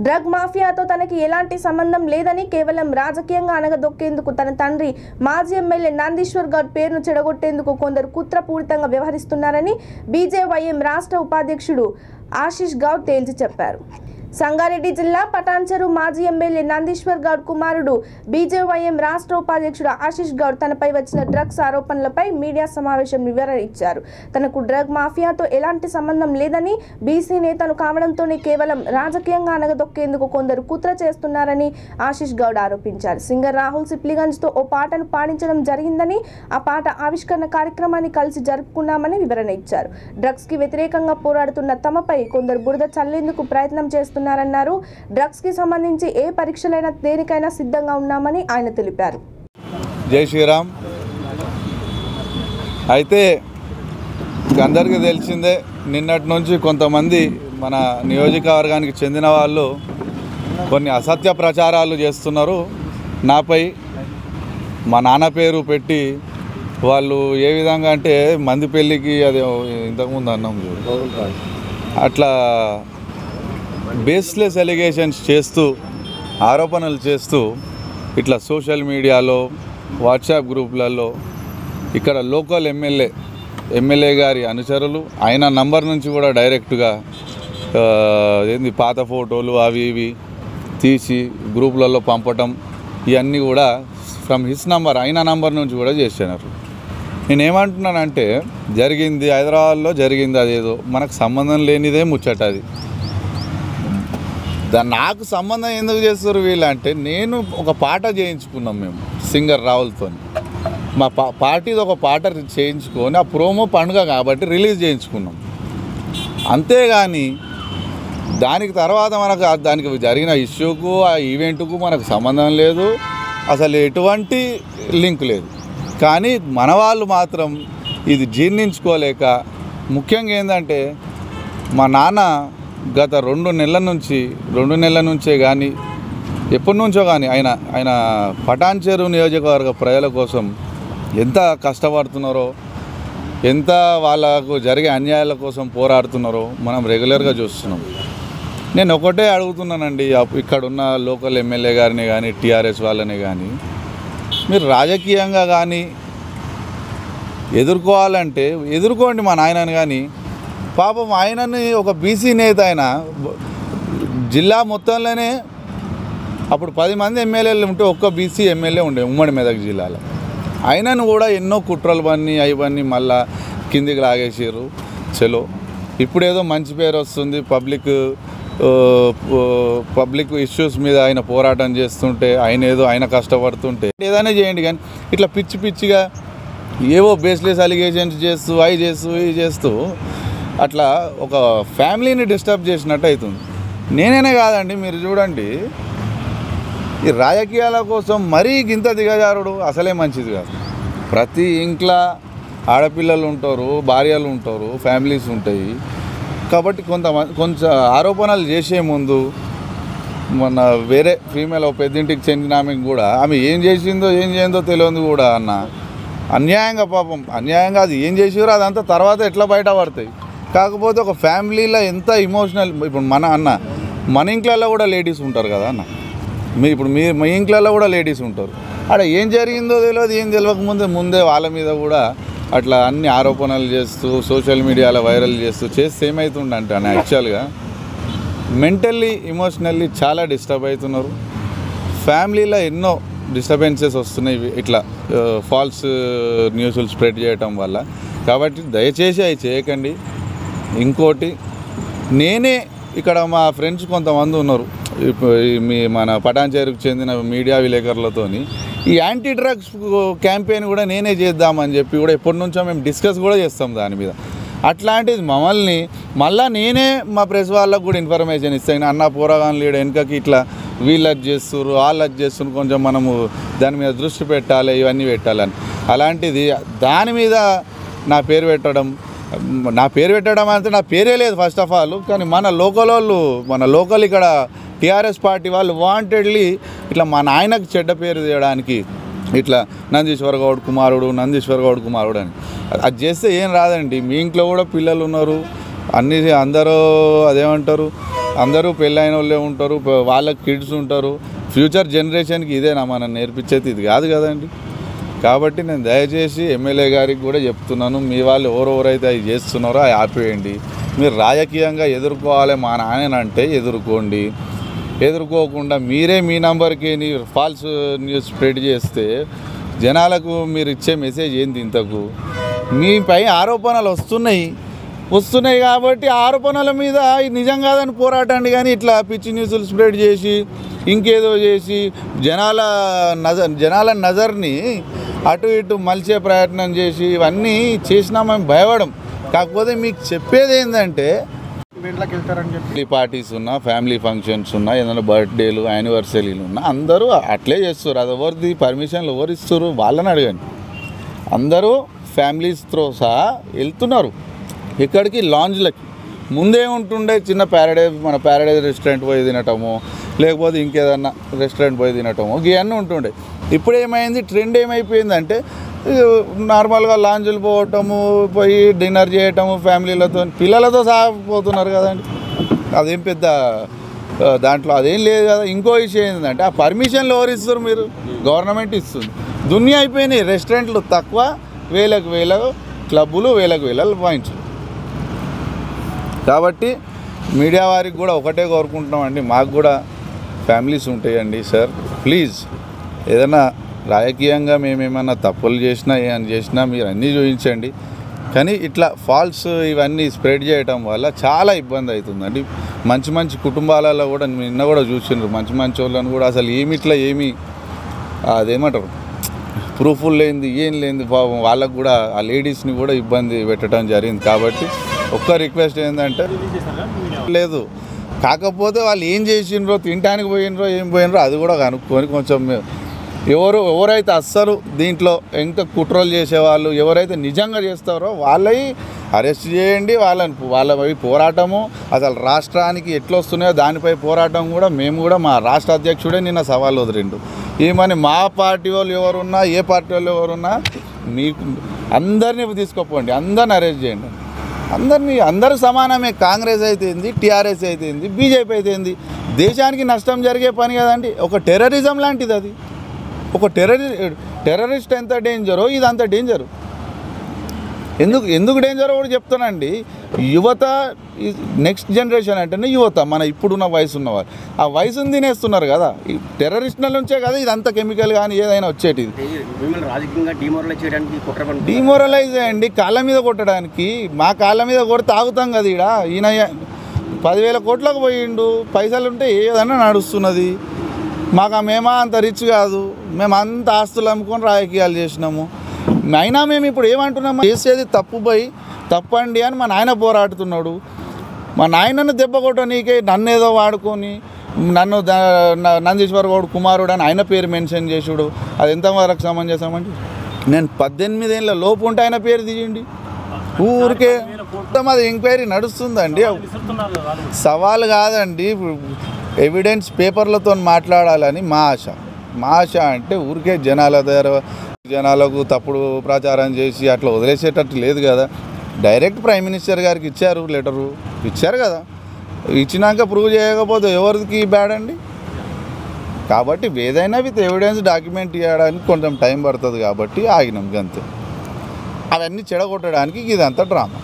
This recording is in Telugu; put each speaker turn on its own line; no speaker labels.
డ్రగ్ మాఫియాతో తనకి ఎలాంటి సంబంధం లేదని కేవలం రాజకీయంగా అనగదొక్కేందుకు తన తండ్రి మాజీ ఎమ్మెల్యే నందీశ్వర్ గౌడ్ పేరును చెడగొట్టేందుకు కొందరు కుట్రపూరితంగా వ్యవహరిస్తున్నారని బీజేవైఎం రాష్ట్ర ఉపాధ్యక్షుడు ఆశీష్ గౌడ్ తేల్చి చెప్పారు. సంగారెడ్డి జిల్లా పటాన్చెరు మాజీ ఎమ్మెల్యే నందీశ్వర్ గౌడ్ కుమారుడు బీజేవైఎం రాష్ట్ర ఉపాధ్యక్షుడు ఆశీష్ గౌడ్ తనపై వచ్చిన డ్రగ్స్ ఆరోపణలపై మీడియా సమావేశం వివరణ ఇచ్చారు. తనకు డ్రగ్ మాఫియాతో ఎలాంటి సంబంధం లేదని, బీసీ నేతను కావడంతోనే కేవలం రాజకీయంగా అనగదొక్కేందుకు కొందరు కుట్ర చేస్తున్నారని ఆశీష్ గౌడ్ ఆరోపించారు. సింగర్ రాహుల్ సిప్లిగంజ్తో ఓ పాటను పాడించడం జరిగిందని, ఆ పాట ఆవిష్కరణ కార్యక్రమాన్ని కలిసి జరుపుకున్నామని వివరణ ఇచ్చారు. డ్రగ్స్ కి వ్యతిరేకంగా పోరాడుతున్న తమపై కొందరు బురద చల్లేందుకు ప్రయత్నం చేస్తున్నారు. డ్రగ్స్ కి సంబంధించి ఏ పరీక్షలైనా దేనికైనా సిద్ధంగా ఉన్నామని ఆయన తెలిపారు.
జై శ్రీరామ్. అయితే అందరికీ తెలిసిందే, నిన్నటి నుంచి కొంతమంది మన నియోజకవర్గానికి చెందిన వాళ్ళు కొన్ని అసత్య ప్రచారాలు చేస్తున్నారు. నాపై మా నాన్న పేరు పెట్టి వాళ్ళు ఏ విధంగా అంటే మంది పెళ్ళికి అది ఇంతకుముందు అన్నాం అట్లా బేస్లెస్ ఎలిగేషన్స్ చేస్తూ, ఆరోపణలు చేస్తూ ఇట్లా సోషల్ మీడియాలో, వాట్సాప్ గ్రూపులలో ఇక్కడ లోకల్ ఎమ్మెల్యే గారి అనుచరులు ఆయన నంబర్ నుంచి కూడా డైరెక్ట్గా పాత ఫోటోలు అవి ఇవి తీసి గ్రూపులలో పంపటం, ఇవన్నీ కూడా ఫ్రమ్ హిస్ నంబర్, ఆయన నంబర్ నుంచి కూడా చేస్తున్నారు. నేనేమంటున్నానంటే జరిగింది హైదరాబాద్లో జరిగింది, అదేదో మనకు సంబంధం లేనిదే ముచ్చట. అది నాకు సంబంధం ఎందుకు చేస్తారు వీళ్ళు అంటే, నేను ఒక పాట చేయించుకున్నాం మేము సింగర్ రాహుల్తో. మా పార్టీది ఒక పాట చేయించుకొని ఆ ప్రోమో పండుగ కాబట్టి రిలీజ్ చేయించుకున్నాం. అంతేగాని దానికి తర్వాత మనకు దానికి జరిగిన ఇష్యూకు, ఆ ఈవెంట్కు మనకు సంబంధం లేదు, అసలు ఎటువంటి లింక్ లేదు. కానీ మన వాళ్ళు మాత్రం ఇది జీర్ణించుకోలేక, ముఖ్యంగా ఏంటంటే మా నాన్న గత 2 నెలల నుంచే కానీ ఎప్పటి నుంచో కానీ ఆయన పటాన్చెరు నియోజకవర్గ ప్రజల కోసం ఎంత కష్టపడుతున్నారో, ఎంత వాళ్ళకు జరిగే అన్యాయాల కోసం పోరాడుతున్నారో మనం రెగ్యులర్గా చూస్తున్నాం. నేను ఒకటే అడుగుతున్నానండి, ఇక్కడున్న లోకల్ ఎమ్మెల్యే గారిని కానీ టీఆర్ఎస్ వాళ్ళని కానీ, మీరు రాజకీయంగా కానీ ఎదుర్కోవాలంటే ఎదుర్కోండి మా నాయనని. కానీ పాపం ఆయనని ఒక బీసీ నేత, ఆయన జిల్లా మొత్తంలోనే అప్పుడు 10 మంది ఎమ్మెల్యేలు ఉంటే ఒక్క బీసీ ఎమ్మెల్యే ఉండే ఉమ్మడి మెదక్ జిల్లాలో. ఆయనను కూడా ఎన్నో కుట్రలు అవన్నీ మళ్ళా కిందికి లాగేసారు. చలో ఇప్పుడేదో మంచి పేరు వస్తుంది, పబ్లిక్ ఇష్యూస్ మీద ఆయన పోరాటం చేస్తుంటే, ఆయన కష్టపడుతుంటే ఏదైనా చేయండి. కానీ ఇట్లా పిచ్చిగా ఏవో బేస్లెస్ అలిగేషన్స్ చేస్తూ ఇవి చేస్తూ అట్లా ఒక ఫ్యామిలీని డిస్టర్బ్ చేసినట్టు అవుతుంది. నేనే కాదండి, మీరు చూడండి, ఈ రాజకీయాల కోసం మరీ గింత దిగజారుడు అసలే మంచిది కాదు. ప్రతి ఇంట్లో ఆడపిల్లలు ఉంటారు, భార్యలు ఉంటారు, ఫ్యామిలీస్ ఉంటాయి. కాబట్టి కొంచెం ఆరోపణలు చేసే ముందు మొన్న వేరే ఫీమేల్ పెద్దింటికి చెందిన ఆమెకు కూడా ఆమె ఏం చేసిందో తెలియదు కూడా అన్యాయంగా అన్యాయంగా అది ఏం చేసారో అదంతా తర్వాత ఎట్లా బయట పడతాయి. కాకపోతే ఒక ఫ్యామిలీలో ఎంత ఇమోషనల్, ఇప్పుడు మన ఇంట్లలో కూడా లేడీస్ ఉంటారు కదా అన్న, ఇప్పుడు మీ ఇంట్లలో కూడా లేడీస్ ఉంటారు. అక్కడ ఏం జరిగిందో తెలియదు, ఏం తెలియకముందే ముందే వాళ్ళ మీద కూడా అట్లా అన్ని ఆరోపణలు చేస్తూ సోషల్ మీడియాలో వైరల్ చేస్తే ఏమవుతుందంటే అన్న, యాక్చువల్గా మెంటల్లీ ఎమోషనల్లీ చాలా డిస్టర్బ్ అవుతున్నారు. ఫ్యామిలీలో ఎన్నో డిస్టర్బెన్సెస్ వస్తున్నాయి ఇట్లా ఫాల్స్ న్యూస్లు స్ప్రెడ్ చేయటం వల్ల. కాబట్టి దయచేసి అవి చేయకండి. ఇంకోటి, నేనే ఇక్కడ మా ఫ్రెండ్స్ కొంతమంది ఉన్నారు, మన పటాన్చెరుకు చెందిన మీడియా విలేకరులతోని ఈ యాంటీ డ్రగ్స్ క్యాంపెయిన్ కూడా నేనే చేద్దామని చెప్పి కూడా ఎప్పటి నుంచో మేము డిస్కస్ కూడా చేస్తాం దాని మీద. అట్లాంటిది మళ్ళీ నేనే మా ప్రెస్ వాళ్ళకు కూడా ఇన్ఫర్మేషన్ ఇస్తాను, అన్న పోరాగాన్ లీడ్ వెనుకకి ఇట్లా వీళ్ళు అది చేస్తున్నారు, వాళ్ళు అది చేస్తున్నారు, కొంచెం మనము దాని మీద దృష్టి పెట్టాలి, ఇవన్నీ పెట్టాలని. అలాంటిది దాని మీద నా పేరు పెట్టడం అంటే నా పేరే లేదు ఫస్ట్ ఆఫ్ ఆల్. కానీ మన లోకల్ ఇక్కడ టీఆర్ఎస్ పార్టీ వాళ్ళు వాంటెడ్లీ ఇట్లా మా నాయనకు చెడ్డ పేరు తీయడానికి ఇట్లా నందీశ్వర్ గౌడ్ కుమారుడు అని అది చేస్తే ఏం రాదండి. మీ ఇంట్లో కూడా పిల్లలు ఉన్నారు, అందరూ అదేమంటారు అందరూ పెళ్ళైన వాళ్ళే ఉంటారు, వాళ్ళకి కిడ్స్ ఉంటారు. ఫ్యూచర్ జనరేషన్కి ఇదేనా మనం నేర్పించేది? ఇది కాదు కదండి. కాబట్టి నేను దయచేసి ఎమ్మెల్యే గారికి కూడా చెప్తున్నాను, మీ వాళ్ళు ఎవరెవరైతే అవి చేస్తున్నారో అవి ఆపేయండి. మీరు రాజకీయంగా ఎదుర్కోవాలి మా నాయనంటే ఎదుర్కోండి. ఎదుర్కోకుండా మీరే మీ నంబర్కి ఫాల్స్ న్యూస్ స్ప్రెడ్ చేస్తే జనాలకు మీరు ఇచ్చే మెసేజ్ ఏంది? ఇంతకు మీపై ఆరోపణలు వస్తున్నాయి కాబట్టి ఆరోపణల మీద నిజం కాదని పోరాటండి. కానీ ఇట్లా పిచ్చి న్యూస్లు స్ప్రెడ్ చేసి ఇంకేదో చేసి జనాల నజర్ని అటు ఇటు మలిచే ప్రయత్నం చేసి ఇవన్నీ చేసినా మేము భయపడం. కాకపోతే మీకు చెప్పేది ఏంటంటే పార్టీస్ ఉన్నా, ఫ్యామిలీ ఫంక్షన్స్ ఉన్నా, ఏదైనా బర్త్డేలు, యానివర్సరీలు ఉన్నా అందరూ అట్లే చేస్తారు. అది ఎవరిది పర్మిషన్లు ఎవరు ఇస్తారు వాళ్ళని అడగండి. అందరూ ఫ్యామిలీస్తో సహా వెళ్తున్నారు ఇక్కడికి లాంజ్లకి. ముందేముంటుండే చిన్న మన ప్యారడైజ్ రెస్టారెంట్ పోయి తినటము, లేకపోతే ఇంకేదన్నా రెస్టారెంట్ పోయి తినటము ఇవన్నీ ఉంటుండే. ఇప్పుడు ఏమైంది, ట్రెండ్ ఏమైపోయిందంటే నార్మల్గా లాంజ్లు పోవటము, పోయి డిన్నర్ చేయటము ఫ్యామిలీలతో, పిల్లలతో సహా పోతున్నారు కదండి. అదేం పెద్ద దాంట్లో అదేం లేదు కదా. ఇంకో విషయం ఏంటంటే ఆ పర్మిషన్లు ఎవరు ఇస్తారు? మీరు, గవర్నమెంట్ ఇస్తుంది. దునియా అయిపోయినాయి. రెస్టారెంట్లు తక్కువ, వేల క్లబ్బులు, వేల పాయింట్స్. కాబట్టి మీడియా వారికి కూడా ఒకటే కోరుకుంటున్నామండి, మాకు కూడా ఫ్యామిలీస్ ఉంటాయండి సార్. ప్లీజ్ ఏదైనా రాజకీయంగా మేమేమన్నా తప్పులు చేసినా ఏమైనా చేసినా మీరు అన్నీ చూపించండి. కానీ ఇట్లా ఫాల్స్ ఇవన్నీ స్ప్రెడ్ చేయటం వల్ల చాలా ఇబ్బంది అవుతుందండి. మంచి కుటుంబాలలో కూడా నిన్న కూడా చూసిండ్రు, మంచి వాళ్ళని కూడా అసలు ఏమి అదేమంటారు ప్రూఫ్లు లేనిది ఏం లేనిది పాపం వాళ్ళకు కూడా ఆ లేడీస్ని కూడా ఇబ్బంది పెట్టడం జరిగింది. కాబట్టి ఒక్క రిక్వెస్ట్ ఏంటంటే లేదు, కాకపోతే వాళ్ళు ఏం చేసిండ్రో, తినడానికి పోయినరో ఏం పోయినరో అది కూడా కనుక్కొని కొంచెం ఎవరైతే అస్సలు దీంట్లో ఇంకా కుట్రలు చేసేవాళ్ళు ఎవరైతే నిజంగా చేస్తారో వాళ్ళని అరెస్ట్ చేయండి. వాళ్ళపై పోరాటము, అసలు రాష్ట్రానికి ఎట్లా వస్తున్నాయో దానిపై పోరాటం కూడా మేము కూడా మా రాష్ట్ర అధ్యక్షుడే నిన్న సవాల్ వదిలిండు. ఏమని మా పార్టీ వాళ్ళు ఎవరున్నా, ఏ పార్టీ వాళ్ళు ఎవరున్నా మీకు అందరినీ తీసుకోపోండి, అందరిని అరెస్ట్ చేయండి. అందరూ సమానమే. కాంగ్రెస్ అయితే ఏంది, టీఆర్ఎస్ అయితే ఏంది, బీజేపీ అయితే ఏంది, దేశానికి నష్టం జరిగే పని కదండి. ఒక టెర్రరిజం లాంటిది అది. ఒక టెర్రరిస్ట్ ఎంత డేంజరో ఇది అంత డేంజరు. ఎందుకు డేంజరో కూడా చెప్తానండి. యువత నెక్స్ట్ జనరేషన్ అంటేనే యువత, మన ఇప్పుడున్న వయసు ఉన్నవారు ఆ వయసును తినేస్తున్నారు కదా. ఈ టెర్రరిస్టుల నుంచే కదా ఇదంతా కెమికల్ కానీ ఏదైనా వచ్చేటిది. డిమోరలైజ్ అయ్యండి, కాళ్ళ మీద కొట్టడానికి. మా కాళ్ళ మీద కొడితే తాగుతాం కదా. ఈయన 10,000 కోట్లకు పోయిండు, పైసలు ఉంటే ఏదైనా నడుస్తున్నది. మేమా అంత రిచ్ కాదు, మేము అంత ఆస్తులు అమ్ముకొని రాజకీయాలు చేసినాము. అయినా మేము ఇప్పుడు ఏమంటున్నాము, చేసేది తప్పండి అని మా నాయన పోరాడుతున్నాడు. మా నాయనను దెబ్బ కొట్టనీకే నన్ను ఏదో వాడుకొని నన్ను నందీశ్వర్ గౌడ్ కుమారుడు అని ఆయన పేరు మెన్షన్ చేసుడు అది ఎంతవరకు సమంజసమండి? నేను 18 ఏళ్ళ లోపు ఉంటే ఆయన పేరు తీయండి. ఊరికే అది ఎంక్వైరీ నడుస్తుందండి. సవాల్ కాదండి, ఎవిడెన్స్ పేపర్లతో మాట్లాడాలని మా ఆశ అంటే ఊరికే జనాలకు తప్పుడు ప్రచారం చేసి అట్లా వదిలేసేటట్టు లేదు కదా. డైరెక్ట్ ప్రైమ్ మినిస్టర్ గారికి ఇచ్చారు, లెటరు ఇచ్చారు కదా. ఇచ్చినాక ప్రూవ్ చేయకపోతే ఎవరికి బ్యాడ్ అండి. కాబట్టి ఏదైనా విత్ ఎవిడెన్స్ డాక్యుమెంట్ ఇవ్వడానికి కొంచెం టైం పడుతుంది కాబట్టి ఆగినాం అంతే. అవన్నీ చెడగొట్టడానికి ఇదంతా డ్రామా.